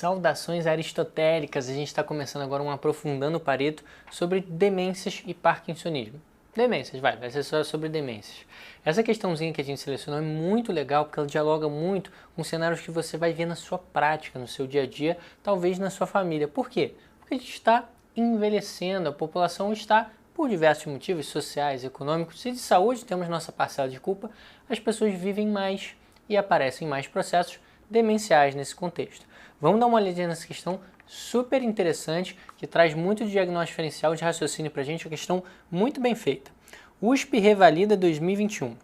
Saudações aristotélicas, a gente está começando agora um Aprofundando o Pareto sobre demências e parkinsonismo. Demências, vai ser só sobre demências. Essa questãozinha que a gente selecionou é muito legal porque ela dialoga muito com cenários que você vai ver na sua prática, no seu dia a dia, talvez na sua família. Por quê? Porque a gente está envelhecendo, a população está, por diversos motivos sociais, econômicos e de saúde, temos nossa parcela de culpa, as pessoas vivem mais e aparecem mais processos demenciais nesse contexto. Vamos dar uma olhadinha nessa questão super interessante, que traz muito de diagnóstico diferencial de raciocínio para a gente, uma questão muito bem feita. USP revalida 2021.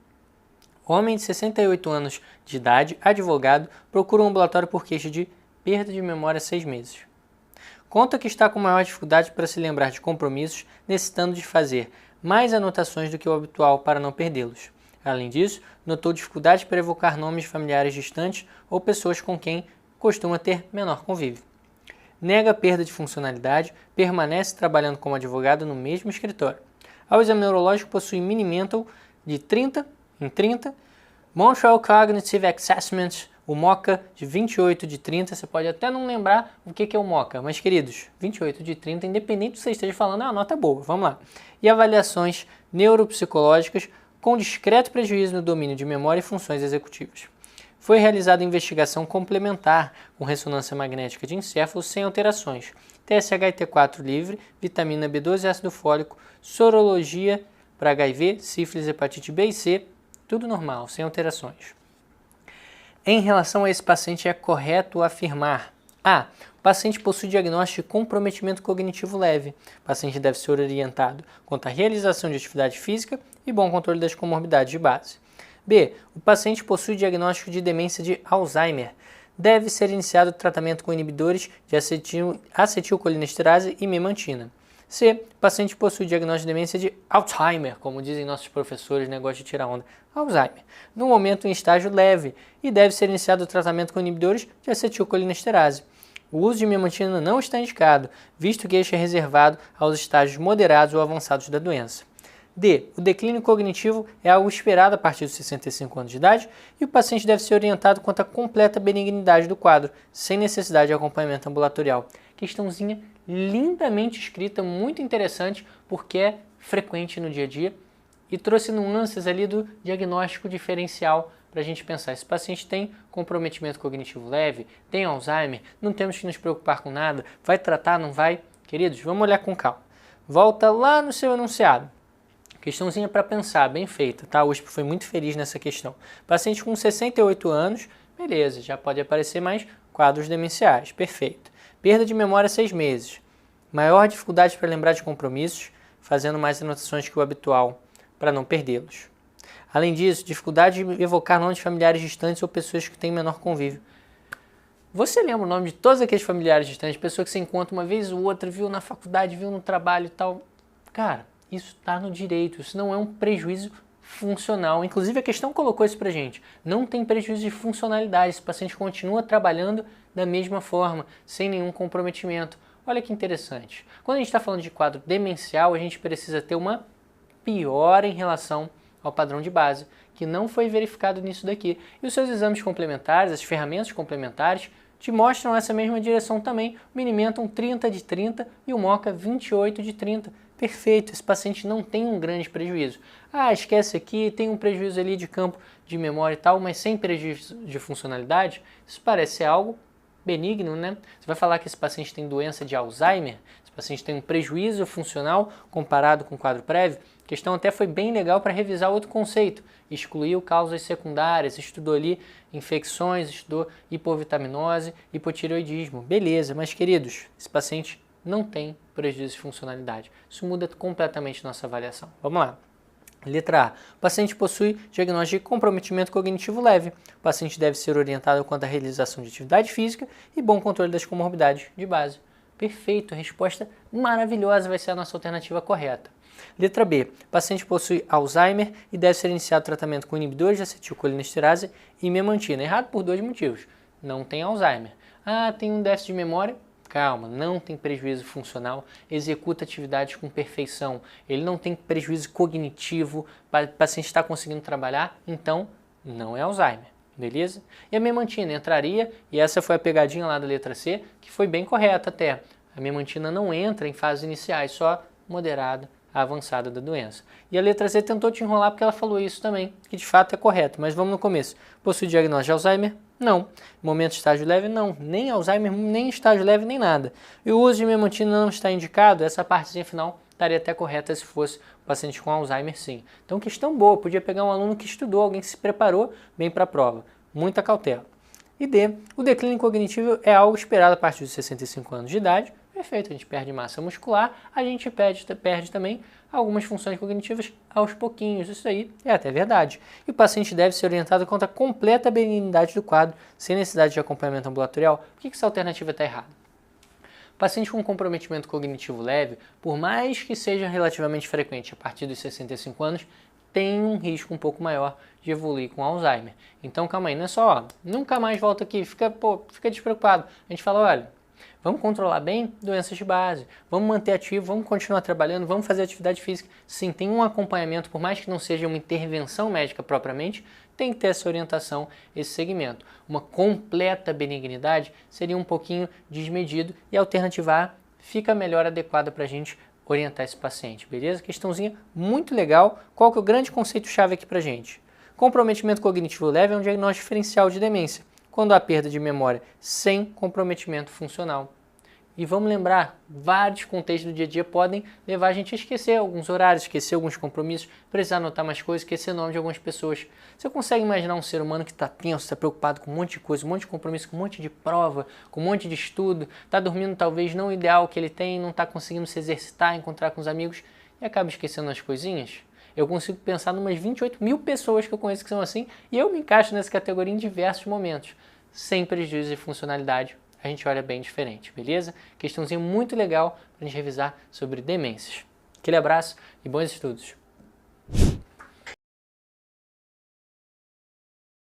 Homem de 68 anos de idade, advogado, procura um ambulatório por queixa de perda de memória há 6 meses. Conta que está com maior dificuldade para se lembrar de compromissos, necessitando de fazer mais anotações do que o habitual para não perdê-los. Além disso, notou dificuldade para evocar nomes de familiares distantes ou pessoas com quem costuma ter menor convívio. Nega a perda de funcionalidade, permanece trabalhando como advogado no mesmo escritório. Ao exame neurológico, possui mini mental de 30 em 30, Montreal Cognitive Assessment, o MoCA de 28 de 30, você pode até não lembrar o que é o MoCA, mas queridos, 28 de 30, independente do que você esteja falando, é uma nota boa, vamos lá. E avaliações neuropsicológicas com discreto prejuízo no domínio de memória e funções executivas. Foi realizada investigação complementar com ressonância magnética de encéfalo sem alterações, TSH e T4 livre, vitamina B12 e ácido fólico, sorologia para HIV, sífilis, hepatite B e C, tudo normal, sem alterações. Em relação a esse paciente, é correto afirmar: A. O paciente possui diagnóstico de comprometimento cognitivo leve. O paciente deve ser orientado quanto à realização de atividade física e bom controle das comorbidades de base. B. O paciente possui diagnóstico de demência de Alzheimer. Deve ser iniciado o tratamento com inibidores de acetilcolinesterase e memantina. C. O paciente possui diagnóstico de demência de Alzheimer, como dizem nossos professores, negócio de tirar onda. Alzheimer, no momento em estágio leve, e deve ser iniciado o tratamento com inibidores de acetilcolinesterase. O uso de memantina não está indicado, visto que este é reservado aos estágios moderados ou avançados da doença. D. O declínio cognitivo é algo esperado a partir dos 65 anos de idade e o paciente deve ser orientado quanto à completa benignidade do quadro, sem necessidade de acompanhamento ambulatorial. Questãozinha lindamente escrita, muito interessante, porque é frequente no dia a dia e trouxe nuances ali do diagnóstico diferencial para a gente pensar. Esse paciente tem comprometimento cognitivo leve, tem Alzheimer, não temos que nos preocupar com nada, vai tratar, não vai? Queridos, vamos olhar com calma. Volta lá no seu enunciado. Questãozinha para pensar, bem feita, tá? A USP foi muito feliz nessa questão. Paciente com 68 anos, beleza, já pode aparecer mais quadros demenciais, perfeito. Perda de memória 6 meses. Maior dificuldade para lembrar de compromissos, fazendo mais anotações que o habitual para não perdê-los. Além disso, dificuldade de evocar nomes de familiares distantes ou pessoas que têm menor convívio. Você lembra o nome de todos aqueles familiares distantes, pessoas que você encontra uma vez ou outra, viu na faculdade, viu no trabalho e tal? Cara, isso está no direito, isso não é um prejuízo funcional. Inclusive a questão colocou isso pra gente. Não tem prejuízo de funcionalidade, esse paciente continua trabalhando da mesma forma, sem nenhum comprometimento. Olha que interessante. Quando a gente está falando de quadro demencial, a gente precisa ter uma piora em relação ao padrão de base, que não foi verificado nisso daqui. E os seus exames complementares, as ferramentas complementares, te mostram essa mesma direção também. O Minimentum 30 de 30 e o MoCA 28 de 30. Perfeito, esse paciente não tem um grande prejuízo. Ah, esquece aqui, tem um prejuízo ali de campo de memória e tal, mas sem prejuízo de funcionalidade. Isso parece ser algo benigno, né? Você vai falar que esse paciente tem doença de Alzheimer, esse paciente tem um prejuízo funcional comparado com o quadro prévio. A questão até foi bem legal para revisar outro conceito. Excluiu causas secundárias, estudou ali infecções, estudou hipovitaminose, hipotireoidismo. Beleza, mas queridos, esse paciente não tem prejuízo de funcionalidade. Isso muda completamente nossa avaliação. Vamos lá. Letra A. O paciente possui diagnóstico de comprometimento cognitivo leve. O paciente deve ser orientado quanto à realização de atividade física e bom controle das comorbidades de base. Perfeito, resposta maravilhosa, vai ser a nossa alternativa correta. Letra B. O paciente possui Alzheimer e deve ser iniciado tratamento com inibidores de acetilcolinesterase e memantina. Errado por 2 motivos. Não tem Alzheimer. Ah, tem um déficit de memória. Calma, não tem prejuízo funcional, executa atividades com perfeição, ele não tem prejuízo cognitivo, o paciente está conseguindo trabalhar, então não é Alzheimer. beleza? E a memantina entraria, e essa foi a pegadinha lá da letra C, que foi bem correta até. A memantina não entra em fases iniciais, só moderada a avançada da doença. E a letra C tentou te enrolar porque ela falou isso também, que de fato é correto, mas vamos no começo. Possui diagnóstico de Alzheimer? Não. Momento de estágio leve? Não. Nem Alzheimer, nem estágio leve, nem nada. E o uso de memantina não está indicado, essa partezinha final estaria até correta se fosse o paciente com Alzheimer, sim. Então, questão boa, podia pegar um aluno que estudou, alguém que se preparou bem para a prova. Muita cautela. E D, o declínio cognitivo é algo esperado a partir dos 65 anos de idade. Perfeito, a gente perde massa muscular, a gente perde também algumas funções cognitivas aos pouquinhos, isso aí é até verdade. E o paciente deve ser orientado quanto à completa benignidade do quadro, sem necessidade de acompanhamento ambulatorial. Por que essa alternativa está errada? Paciente com comprometimento cognitivo leve, por mais que seja relativamente frequente a partir dos 65 anos, tem um risco um pouco maior de evoluir com Alzheimer. Então calma aí, não é só, nunca mais volta aqui, fica despreocupado. A gente fala, olha, vamos controlar bem doenças de base, vamos manter ativo, vamos continuar trabalhando, vamos fazer atividade física. Sim, tem um acompanhamento, por mais que não seja uma intervenção médica propriamente, tem que ter essa orientação, esse segmento. Uma completa benignidade seria um pouquinho desmedido e a alternativa A fica melhor adequada para a gente orientar esse paciente, beleza? Questãozinha muito legal. Qual que é o grande conceito-chave aqui para a gente? Comprometimento cognitivo leve é um diagnóstico diferencial de demência, quando há perda de memória sem comprometimento funcional. E vamos lembrar, vários contextos do dia a dia podem levar a gente a esquecer alguns horários, esquecer alguns compromissos, precisar anotar mais coisas, esquecer o nome de algumas pessoas. Você consegue imaginar um ser humano que está tenso, está preocupado com um monte de coisa, um monte de compromisso, com um monte de prova, com um monte de estudo, está dormindo talvez não o ideal que ele tem, não está conseguindo se exercitar, encontrar com os amigos e acaba esquecendo as coisinhas? Eu consigo pensar em umas 28 mil pessoas que eu conheço que são assim e eu me encaixo nessa categoria em diversos momentos, sem prejuízo de funcionalidade. A gente olha bem diferente, beleza? Questãozinha muito legal para a gente revisar sobre demências. Aquele abraço e bons estudos!